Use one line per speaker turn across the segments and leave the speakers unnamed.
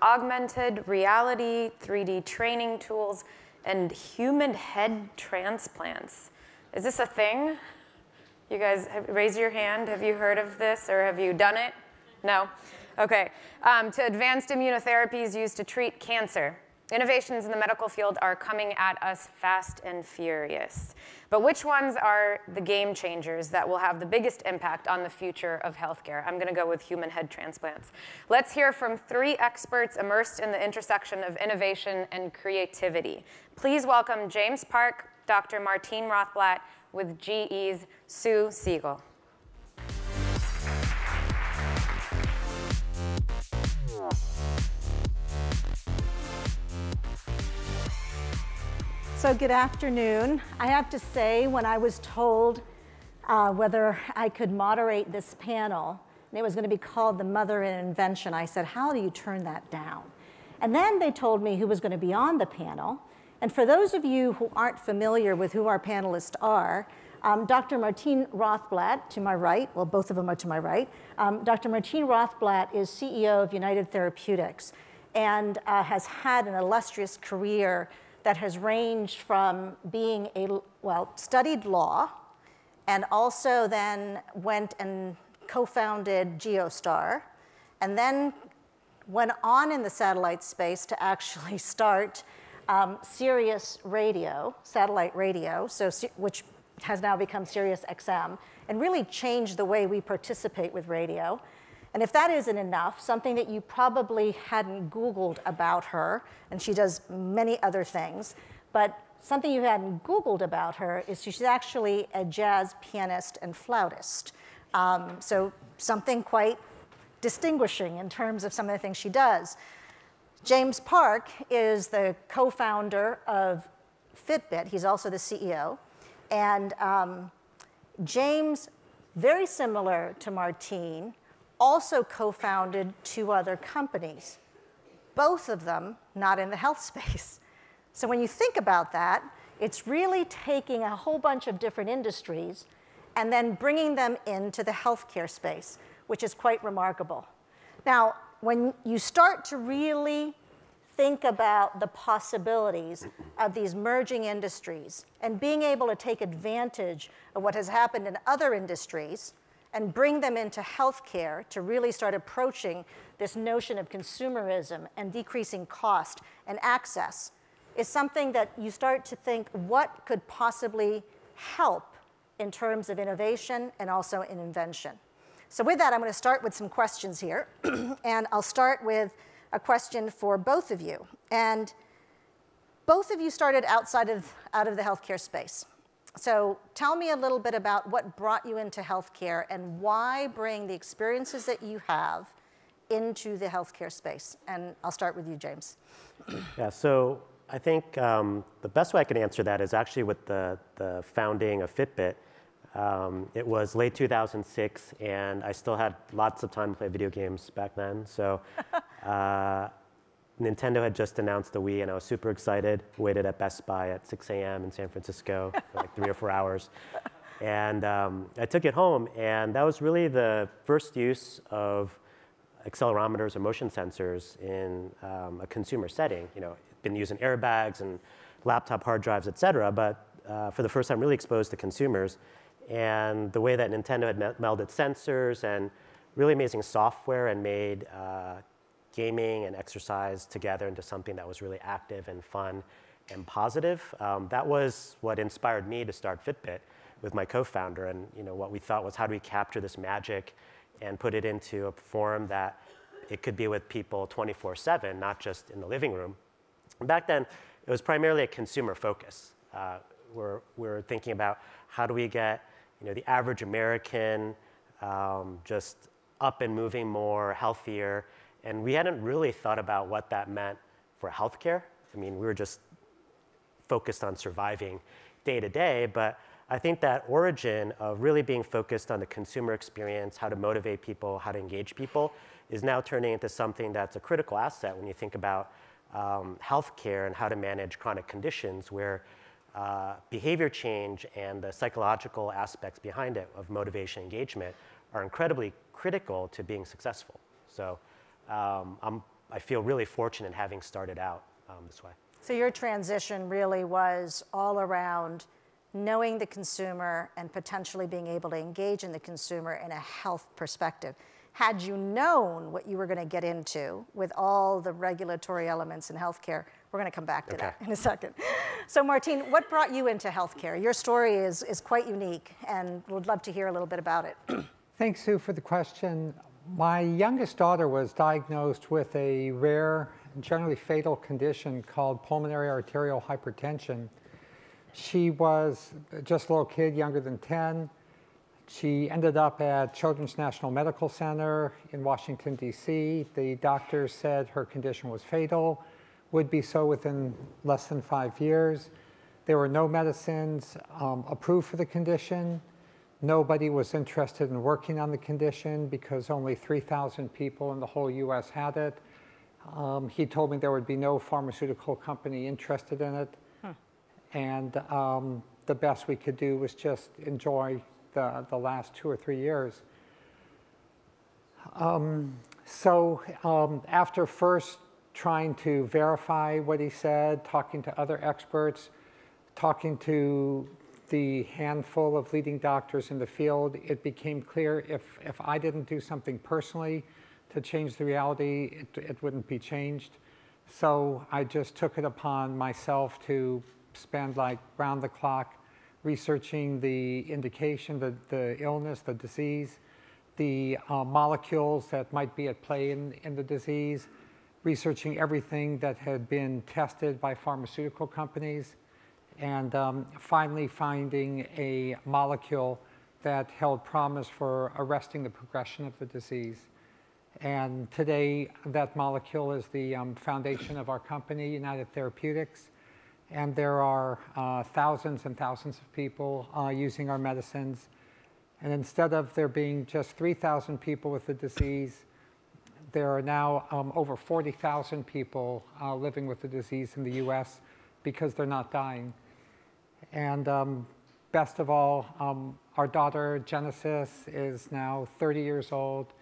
augmented reality, 3D training tools, and human head transplants. Is this a thing? You guys, raise your hand. Have you heard of this, or have you done it? No? Okay. To advanced immunotherapies used to treat cancer. Innovations in the medical field are coming at us fast and furious. But which ones are the game changers that will have the biggest impact on the future of healthcare? I'm going to go with human head transplants. Let's hear from 3 experts immersed in the intersection of innovation and creativity. Please welcome James Park, Dr. Martine Rothblatt, with GE's Sue Siegel.
So good afternoon. I have to say, when I was told whether I could moderate this panel, and it was going to be called The Mother in Invention, I said, how do you turn that down? And then they told me who was going to be on the panel. And for those of you who aren't familiar with who our panelists are, Dr. Martine Rothblatt, to my right, well, both of them are to my right. Dr. Martine Rothblatt is CEO of United Therapeutics and has had an illustrious career that has ranged from being studied law, and also then went and co-founded Geostar, and then went on in the satellite space to actually start Sirius Radio, satellite radio, which has now become Sirius XM, and really changed the way we participate with radio. And if that isn't enough, something that you probably hadn't Googled about her, and she does many other things, but something you hadn't Googled about her is she's actually a jazz pianist and flautist. So something quite distinguishing in terms of some of the things she does. James Park is the co-founder of Fitbit. He's also the CEO. And James, very similar to Martine, also co-founded 2 other companies, both of them not in the health space. So when you think about that, it's really taking a whole bunch of different industries and then bringing them into the healthcare space, which is quite remarkable. Now, when you start to really think about the possibilities of these merging industries and being able to take advantage of what has happened in other industries and bring them into healthcare to really start approaching this notion of consumerism and decreasing cost and access, is something that you start to think, what could possibly help in terms of innovation and also in invention? So with that, I'm going to start with some questions here. And I'll start with a question for both of you. And both of you started out of the healthcare space. So tell me a little bit about what brought you into healthcare and why bring the experiences that you have into the healthcare space. And I'll start with you, James.
Yeah, so I think the best way I can answer that is actually with the founding of Fitbit. It was late 2006, and I still had lots of time to play video games back then. So Nintendo had just announced the Wii, and I was super excited. Waited at Best Buy at 6 a.m. in San Francisco for like 3 or 4 hours. And I took it home, and that was really the first use of accelerometers or motion sensors in a consumer setting. You know, been using airbags and laptop hard drives, et cetera, but for the first time really exposed to consumers. And the way that Nintendo had melded sensors and really amazing software and made gaming and exercise together into something that was really active and fun and positive. That was what inspired me to start Fitbit with my co-founder. And what we thought was, how do we capture this magic and put it into a form that it could be with people 24/7, not just in the living room. Back then, it was primarily a consumer focus. We're thinking about how do we get the average American just up and moving more, healthier. And we hadn't really thought about what that meant for healthcare. I mean, we were just focused on surviving day to day. But I think that origin of really being focused on the consumer experience, how to motivate people, how to engage people, is now turning into something that's a critical asset when you think about healthcare and how to manage chronic conditions where behavior change and the psychological aspects behind it of motivation engagement are incredibly critical to being successful. So I'm I feel really fortunate having started out this way.
So your transition really was all around knowing the consumer and potentially being able to engage in the consumer in a health perspective. Had you known what you were going to get into with all the regulatory elements in healthcare, we're going to come back to that in a second. So Martine, what brought you into healthcare? Your story is quite unique, and we'd love to hear a little bit about it.
Thanks, Sue, for the question. My youngest daughter was diagnosed with a rare, generally fatal condition called pulmonary arterial hypertension. She was just a little kid, younger than 10. She ended up at Children's National Medical Center in Washington, D.C. The doctors said her condition was fatal, would be so within less than 5 years. There were no medicines approved for the condition. Nobody was interested in working on the condition because only 3,000 people in the whole US had it. He told me there would be no pharmaceutical company interested in it. And the best we could do was just enjoy the last 2 or 3 years. After first trying to verify what he said, talking to other experts, talking to the handful of leading doctors in the field, it became clear if I didn't do something personally to change the reality, it wouldn't be changed. So I just took it upon myself to spend like round the clock researching the indication, the illness, the disease, the molecules that might be at play in the disease, researching everything that had been tested by pharmaceutical companies, and finally finding a molecule that held promise for arresting the progression of the disease. And today, that molecule is the foundation of our company, United Therapeutics. And there are thousands and thousands of people using our medicines. And instead of there being just 3,000 people with the disease, there are now over 40,000 people living with the disease in the US because they're not dying. And best of all, our daughter, Genesis, is now 30 years old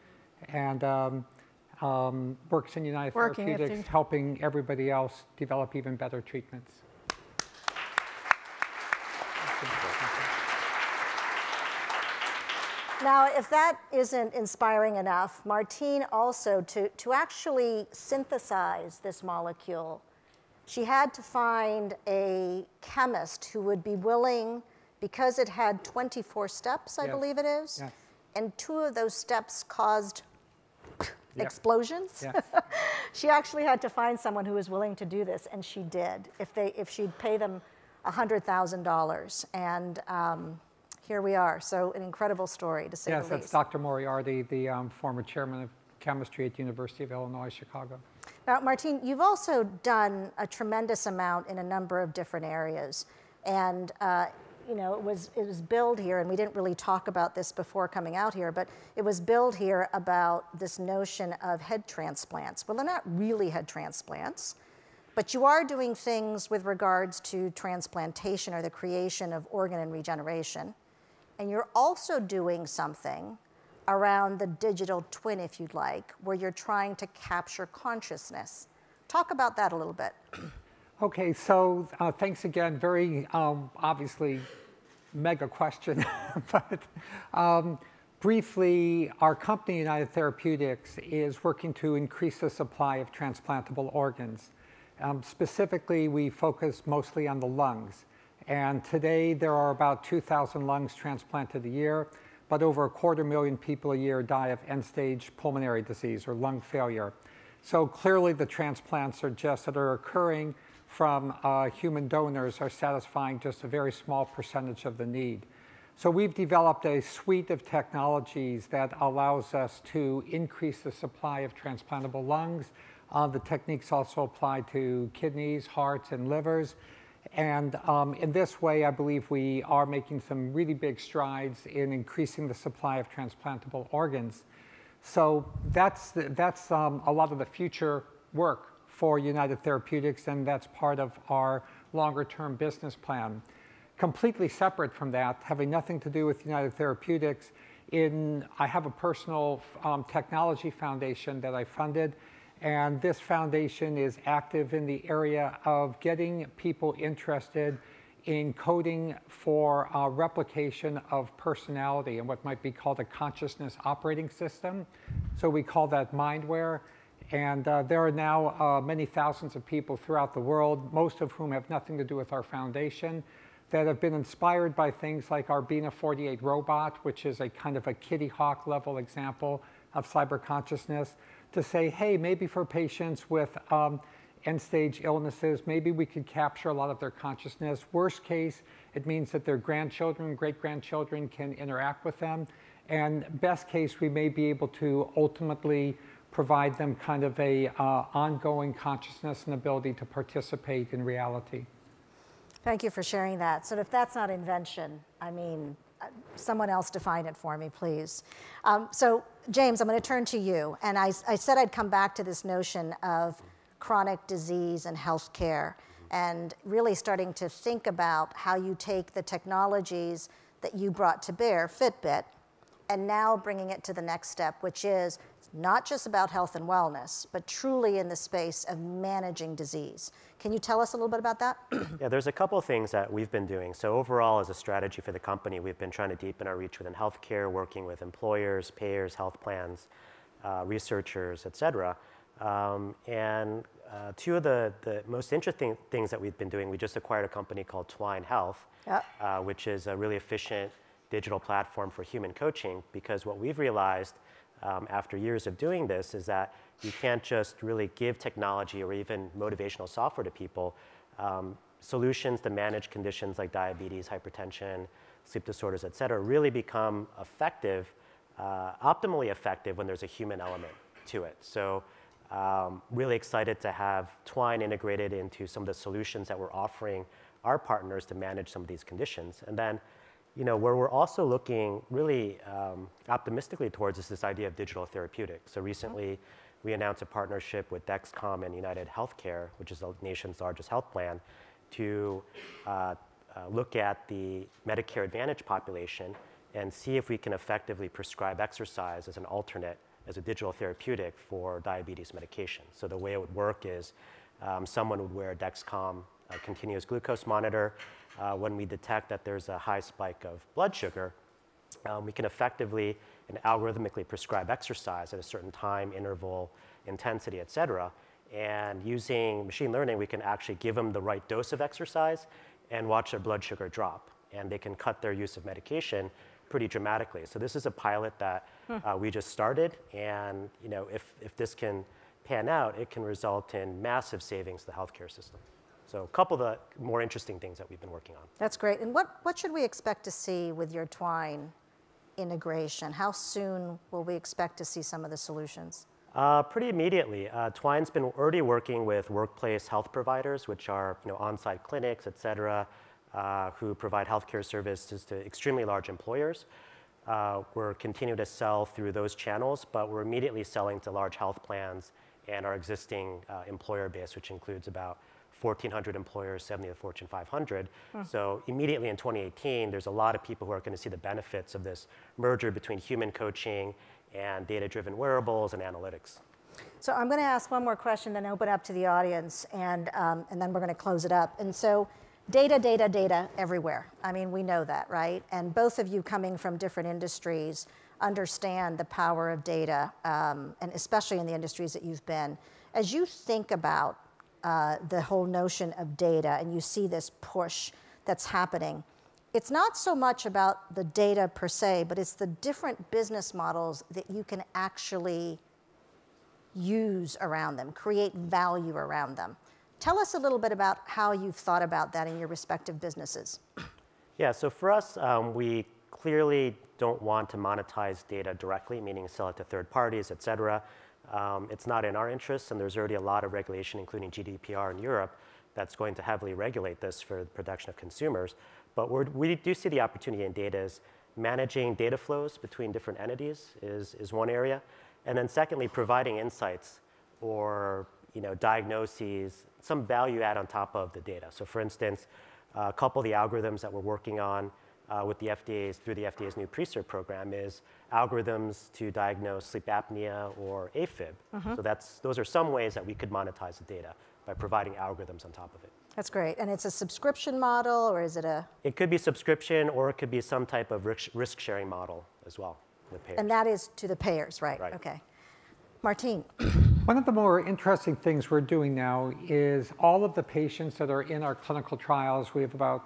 and works in United Therapeutics, helping everybody else develop even better treatments.
Now, if that isn't inspiring enough, Martine also, to actually synthesize this molecule, she had to find a chemist who would be willing, because it had 24 steps, I believe it is, and 2 of those steps caused explosions. She actually had to find someone who was willing to do this, and she did, if she'd pay them $100,000. And here we are. So an incredible story, to say the least.
Yes, that's Dr. Moriarty, the former chairman of chemistry at the University of Illinois, Chicago.
Now, Martine, you've also done a tremendous amount in a number of different areas. And you know, it was billed here, and we didn't really talk about this before coming out here, but it was billed here about this notion of head transplants. Well, they're not really head transplants, but you are doing things with regards to transplantation or the creation of organ and regeneration. And you're also doing something around the digital twin, if you'd like, where you're trying to capture consciousness. Talk about that a little bit.
Okay, so thanks again. Very obviously mega question, but briefly, our company, United Therapeutics, is working to increase the supply of transplantable organs. Specifically, we focus mostly on the lungs. And today, there are about 2,000 lungs transplanted a year, but over 250,000 people a year die of end-stage pulmonary disease or lung failure. So clearly, the transplants that are occurring from human donors are satisfying just a very small percentage of the need. So we've developed a suite of technologies that allows us to increase the supply of transplantable lungs. The techniques also apply to kidneys, hearts, and livers. And in this way, I believe we are making some really big strides in increasing the supply of transplantable organs. So that's a lot of the future work for United Therapeutics, and that's part of our longer-term business plan. Completely separate from that, having nothing to do with United Therapeutics, I have a personal technology foundation that I funded, And this foundation is active in the area of getting people interested in coding for replication of personality and what might be called a consciousness operating system. So we call that mindware. And there are now many thousands of people throughout the world, most of whom have nothing to do with our foundation, that have been inspired by things like our Bina 48 robot, which is a kind of a Kitty Hawk level example of cyber consciousness, to say, hey, maybe for patients with end-stage illnesses, maybe we could capture a lot of their consciousness. Worst case, it means that their grandchildren, great-grandchildren can interact with them. And best case, we may be able to ultimately provide them kind of a ongoing consciousness and ability to participate in reality.
Thank you for sharing that. So if that's not invention, I mean, someone else define it for me, please. So James, I'm going to turn to you. And I said I'd come back to this notion of chronic disease and healthcare, and really starting to think about how you take the technologies that you brought to bear, Fitbit, and now bringing it to the next step, which is not just about health and wellness, but truly in the space of managing disease. Can you tell us a little bit about that?
Yeah, there's a couple of things that we've been doing. So overall, as a strategy for the company, we've been trying to deepen our reach within healthcare, working with employers, payers, health plans, researchers, et cetera. Two of the most interesting things that we've been doing, we just acquired a company called Twine Health, which is a really efficient digital platform for human coaching, because what we've realized after years of doing this is that you can't just really give technology or even motivational software to people. Solutions to manage conditions like diabetes, hypertension, sleep disorders, et cetera, really become effective, optimally effective when there's a human element to it. So really excited to have Twine integrated into some of the solutions that we're offering our partners to manage some of these conditions. And then, where we're also looking really optimistically towards is this idea of digital therapeutics. So recently, we announced a partnership with Dexcom and United Healthcare, which is the nation's largest health plan, to look at the Medicare Advantage population and see if we can effectively prescribe exercise as an alternate, as a digital therapeutic for diabetes medication. So the way it would work is someone would wear a Dexcom continuous glucose monitor. When we detect that there's a high spike of blood sugar, we can effectively and algorithmically prescribe exercise at a certain time, interval, intensity, et cetera. And using machine learning, we can actually give them the right dose of exercise and watch their blood sugar drop. And they can cut their use of medication pretty dramatically. So this is a pilot that we just started. And if this can pan out, it can result in massive savings to the healthcare system. So a couple of the more interesting things that we've been working on.
That's great. And what should we expect to see with your Twine integration? How soon will we expect to see some of the solutions?
Pretty immediately. Twine's been already working with workplace health providers, which are on-site clinics, et cetera, who provide healthcare services to extremely large employers. We're continuing to sell through those channels, but we're immediately selling to large health plans and our existing employer base, which includes about 1,400 employers, 70 of the Fortune 500. So immediately in 2018, there's a lot of people who are going to see the benefits of this merger between human coaching and data-driven wearables and analytics.
So I'm going to ask one more question, then open up to the audience, and then we're going to close it up. And so data everywhere. I mean, we know that, right? And both of you coming from different industries understand the power of data, and especially in the industries that you've been. As you think about the whole notion of data, and you see this push that's happening, it's not so much about the data per se, but it's the different business models that you can actually use around them, create value around them. Tell us a little bit about how you've thought about that in your respective businesses.
Yeah, so for us, we clearly don't want to monetize data directly, meaning sell it to third parties, et cetera. It's not in our interest, and there's already a lot of regulation, including GDPR in Europe, that's going to heavily regulate this for the protection of consumers. But we do see the opportunity in data is managing data flows between different entities is one area. And then secondly, providing insights or diagnoses, some value add on top of the data. So for instance, a couple of the algorithms that we're working on with the through the FDA's new pre-cert program is algorithms to diagnose sleep apnea or AFib. So those are some ways that we could monetize the data by providing algorithms on top of it.
That's great. And it's a subscription model, or is it a?
It could be subscription, or it could be some type of risk-sharing model as well with payers.
And that is to the payers, right?
Right.
Okay. Martine.
One of the more interesting things we're doing now is all of the patients that are in our clinical trials. We have about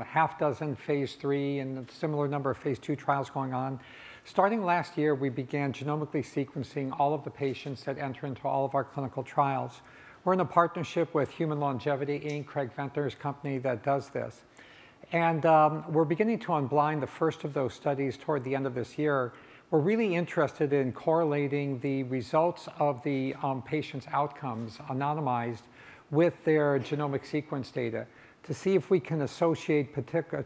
half dozen phase 3 and a similar number of phase 2 trials going on. Starting last year, we began genomically sequencing all of the patients that enter into all of our clinical trials. We're in a partnership with Human Longevity Inc., Craig Ventner's company that does this. And we're beginning to unblind the first of those studies toward the end of this year. We're really interested in correlating the results of the patient's outcomes, anonymized, with their genomic sequence data to see if we can associate particular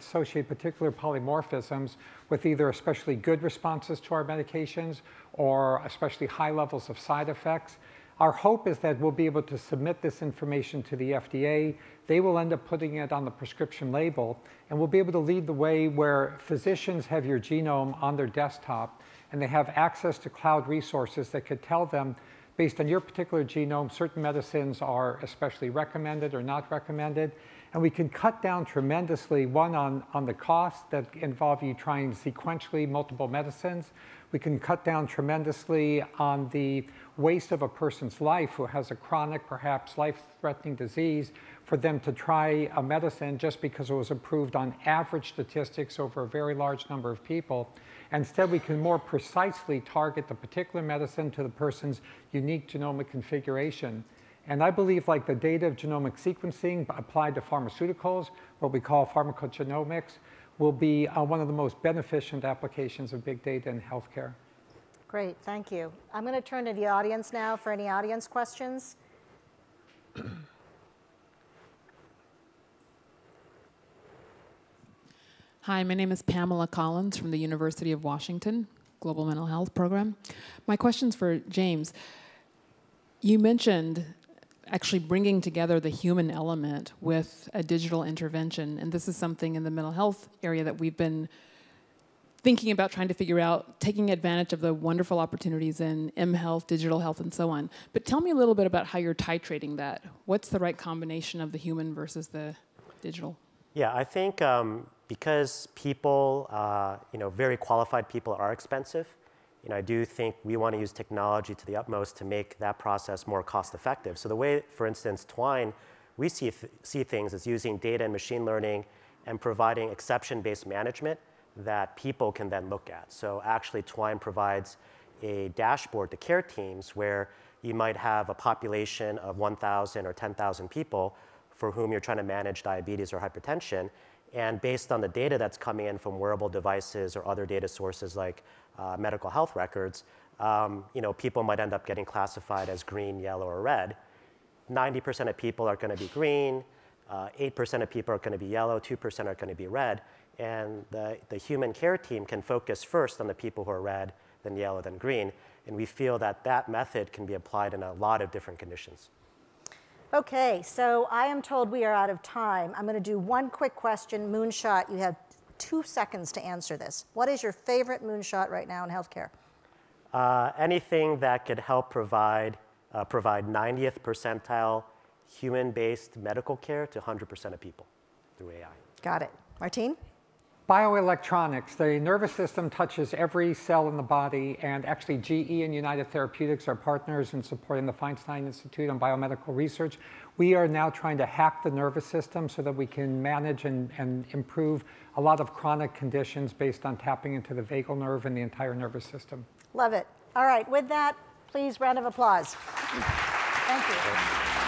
polymorphisms with either especially good responses to our medications or especially high levels of side effects. Our hope is that we'll be able to submit this information to the FDA. They will end up putting it on the prescription label, and we'll be able to lead the way where physicians have your genome on their desktop, and they have access to cloud resources that could tell them, based on your particular genome, certain medicines are especially recommended or not recommended. And we can cut down tremendously, one, on the costs that involve you trying sequentially multiple medicines. We can cut down tremendously on the waste of a person's life who has a chronic, perhaps life-threatening disease, for them to try a medicine just because it was approved on average statistics over a very large number of people. Instead, we can more precisely target the particular medicine to the person's unique genomic configuration. And I believe like the data of genomic sequencing applied to pharmaceuticals, what we call pharmacogenomics, will be one of the most beneficent applications of big data in healthcare.
Great, thank you. I'm going to turn to the audience now for any audience questions.
Hi, my name is Pamela Collins from the University of Washington, Global Mental Health Program. My question's for James. You mentioned actually bringing together the human element with a digital intervention, and this is something in the mental health area that we've been thinking about trying to figure out, taking advantage of the wonderful opportunities in mHealth, digital health, and so on. But tell me a little bit about how you're titrating that. What's the right combination of the human versus the digital?
Yeah, I think because people, very qualified people are expensive, I do think we want to use technology to the utmost to make that process more cost effective. So the way, for instance, Twine, we see things as using data and machine learning and providing exception-based management that people can then look at. So actually Twine provides a dashboard to care teams where you might have a population of 1,000 or 10,000 people for whom you're trying to manage diabetes or hypertension. And based on the data that's coming in from wearable devices or other data sources like medical health records, people might end up getting classified as green, yellow, or red. 90% of people are going to be green, 8% of people are going to be yellow, 2% are going to be red. And the human care team can focus first on the people who are red, then yellow, then green. And we feel that that method can be applied in a lot of different conditions.
Okay, so I am told we are out of time. I'm going to do one quick question. Moonshot, you have 2 seconds to answer this. What is your favorite moonshot right now in healthcare?
Anything that could help provide 90th percentile human-based medical care to 100% of people through AI.
Got it. Martine?
Bioelectronics. The nervous system touches every cell in the body, and actually GE and United Therapeutics are partners in supporting the Feinstein Institute on Biomedical Research. We are now trying to hack the nervous system so that we can manage and improve a lot of chronic conditions based on tapping into the vagal nerve and the entire nervous system.
Love it. All right, with that, please, round of applause. Thank you.